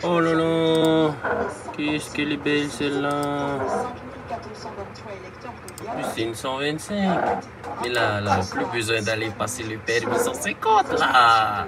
Oh là là, qu'est-ce qu'elle est belle celle-là. C'est une 125. Mais là, plus besoin d'aller passer le permis 150 là.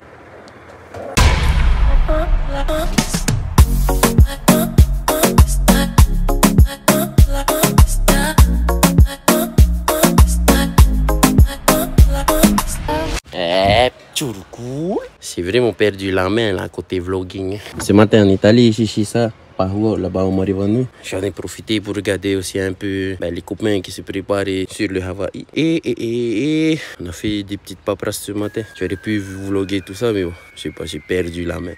C'est vraiment perdu la main là côté vlogging. Ce matin on est allé chercher ça par là-bas au Marivanu. J'en ai profité pour regarder aussi un peu les copains qui se préparaient sur le Hawaï. Et on a fait des petites paperasses ce matin. J'aurais pu vlogger tout ça mais bon, je sais pas, j'ai perdu la main.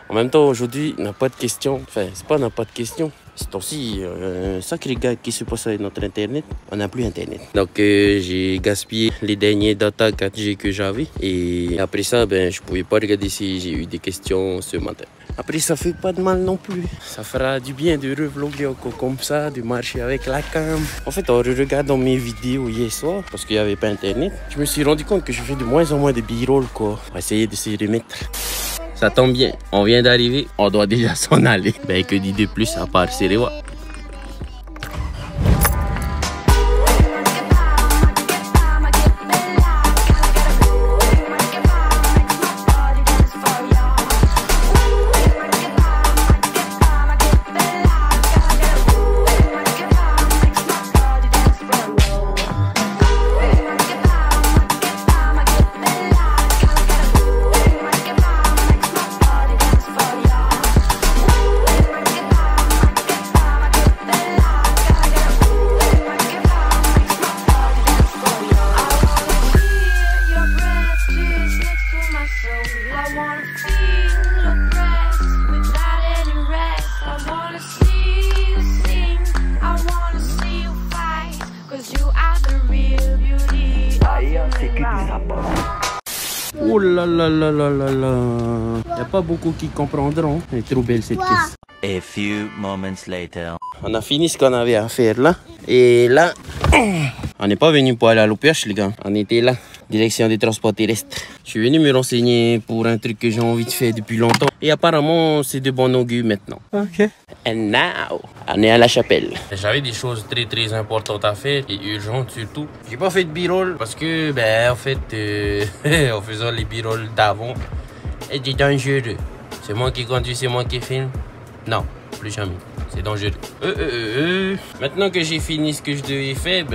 En même temps aujourd'hui on n'a pas de questions. Enfin c'est pas on n'a pas de questions. C'est aussi un sacré gars qui se passe avec notre internet. On n'a plus internet. Donc j'ai gaspillé les derniers data 4G que j'avais. Et après ça, je pouvais pas regarder si j'ai eu des questions ce matin. Après ça fait pas de mal non plus. Ça fera du bien de revlogger encore comme ça, de marcher avec la cam. En fait en regardant mes vidéos hier soir, parce qu'il n'y avait pas internet, je me suis rendu compte que je fais de moins en moins de b-roll quoi. On va essayer de se remettre. Ça tombe bien, on vient d'arriver, on doit déjà s'en aller. Que dit de plus à part Serewa. Oh là là là là là là. Y a pas beaucoup qui comprendront. Elle est trop belle cette caisse. A few moments later. On a fini ce qu'on avait à faire là. Et là, on n'est pas venu pour aller à l'OPH les gars. On était là, direction des transports terrestres. Je suis venu me renseigner pour un truc que j'ai envie de faire depuis longtemps. Et apparemment, c'est de bon augure maintenant. Ok. And now, on est à la chapelle. J'avais des choses très importantes à faire et urgentes surtout. J'ai pas fait de b-roll parce que, en fait, en faisant les b-roll d'avant, c'était dangereux. C'est moi qui conduis, c'est moi qui filme. Non, plus jamais. C'est dangereux. Maintenant que j'ai fini ce que je devais faire,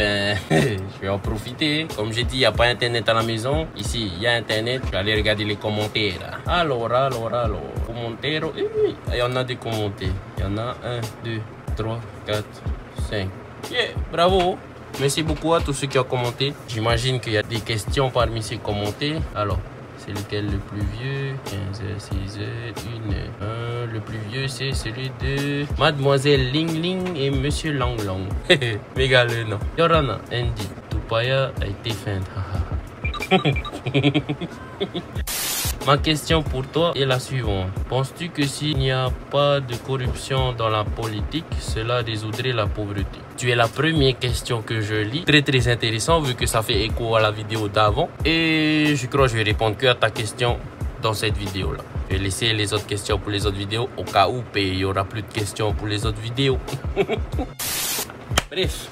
je vais en profiter. Comme j'ai dit, il n'y a pas internet à la maison. Ici, il y a internet. Je vais aller regarder les commentaires. Alors. Commentaires. Il y en a des commentaires. Il y en a 1, 2, 3, 4, 5. Yeah, bravo. Merci beaucoup à tous ceux qui ont commenté. J'imagine qu'il y a des questions parmi ces commentaires. Alors, c'est lequel le plus vieux? 15h, 6h, 1. Le plus vieux, c'est celui de Mademoiselle Ling Ling et Monsieur Lang Lang. Méga le nom. Yorana, Andy, Tupaya a été feinte. Ma question pour toi est la suivante. Penses-tu que s'il n'y a pas de corruption dans la politique, cela résoudrait la pauvreté? Tu es la première question que je lis. Très intéressant vu que ça fait écho à la vidéo d'avant. Et je crois que je vais répondre que à ta question dans cette vidéo-là. Je vais laisser les autres questions pour les autres vidéos au cas où il n'y aura plus de questions pour les autres vidéos. Bref.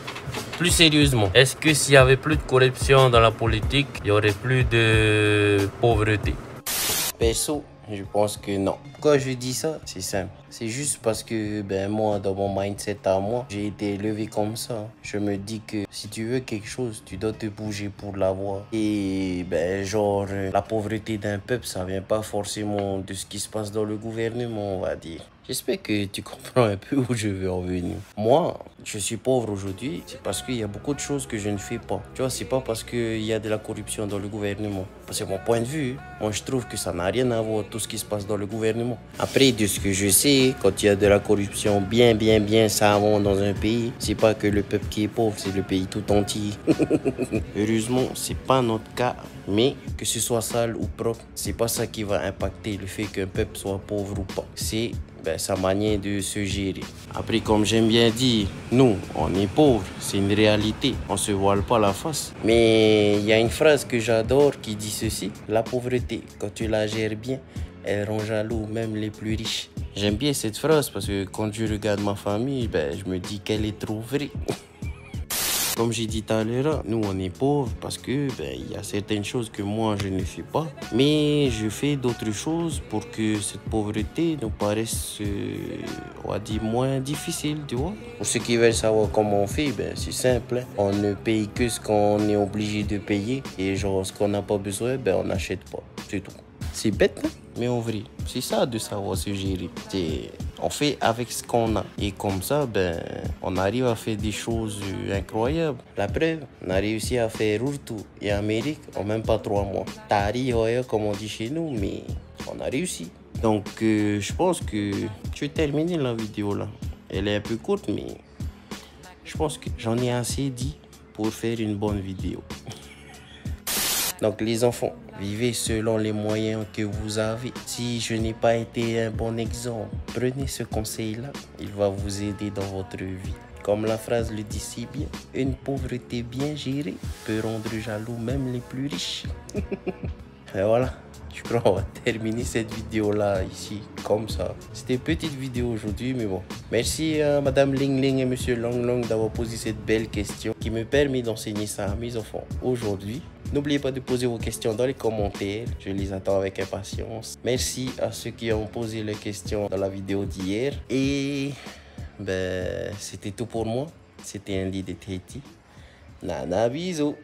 Plus sérieusement, est-ce que s'il y avait plus de corruption dans la politique, il y aurait plus de pauvreté? Perso, je pense que non. Pourquoi je dis ça? C'est simple. C'est juste parce que moi, dans mon mindset à moi, j'ai été élevé comme ça. Je me dis que si tu veux quelque chose, tu dois te bouger pour l'avoir. Et la pauvreté d'un peuple, ça vient pas forcément de ce qui se passe dans le gouvernement, on va dire. J'espère que tu comprends un peu où je veux en venir. Moi, je suis pauvre aujourd'hui, c'est parce qu'il y a beaucoup de choses que je ne fais pas. Tu vois, c'est pas parce qu'il y a de la corruption dans le gouvernement. C'est mon point de vue. Moi, je trouve que ça n'a rien à voir tout ce qui se passe dans le gouvernement. Après, de ce que je sais, quand il y a de la corruption bien savante dans un pays, c'est pas que le peuple qui est pauvre, c'est le pays tout entier. Heureusement, c'est pas notre cas. Mais que ce soit sale ou propre, c'est pas ça qui va impacter le fait qu'un peuple soit pauvre ou pas. C'est sa manière de se gérer. Après, comme j'aime bien dire, nous, on est pauvres, c'est une réalité. On se voile pas la face. Mais il y a une phrase que j'adore qui dit ceci: la pauvreté, quand tu la gères bien, elle rend jaloux même les plus riches. J'aime bien cette phrase parce que quand je regarde ma famille, ben, je me dis qu'elle est trop vraie. Comme j'ai dit tout à l'heure, nous on est pauvres parce que il y a certaines choses que moi je ne fais pas. Mais je fais d'autres choses pour que cette pauvreté nous paraisse, on va dire, moins difficile, tu vois. Pour ceux qui veulent savoir comment on fait, c'est simple. Hein. On ne paye que ce qu'on est obligé de payer. Et genre, ce qu'on n'a pas besoin, on n'achète pas. C'est tout. C'est bête, hein? Mais en vrai, c'est ça de savoir se gérer. On fait avec ce qu'on a. Et comme ça, on arrive à faire des choses incroyables. La preuve, on a réussi à faire Urtu et Amérique en même pas 3 mois. Tari, comme on dit chez nous, mais on a réussi. Donc, je pense que je vais terminer la vidéo là. Elle est un peu courte, mais je pense que j'en ai assez dit pour faire une bonne vidéo. Donc les enfants, vivez selon les moyens que vous avez. Si je n'ai pas été un bon exemple, prenez ce conseil-là. Il va vous aider dans votre vie. Comme la phrase le dit si bien, une pauvreté bien gérée peut rendre jaloux même les plus riches. Et voilà, je crois qu'on va terminer cette vidéo-là ici, comme ça. C'était une petite vidéo aujourd'hui, mais bon. Merci à Madame Ling Ling et Monsieur Long Long d'avoir posé cette belle question qui me permet d'enseigner ça à mes enfants aujourd'hui. N'oubliez pas de poser vos questions dans les commentaires. Je les attends avec impatience. Merci à ceux qui ont posé les questions dans la vidéo d'hier. Et c'était tout pour moi. C'était Andy de Tahiti. Nana, bisous.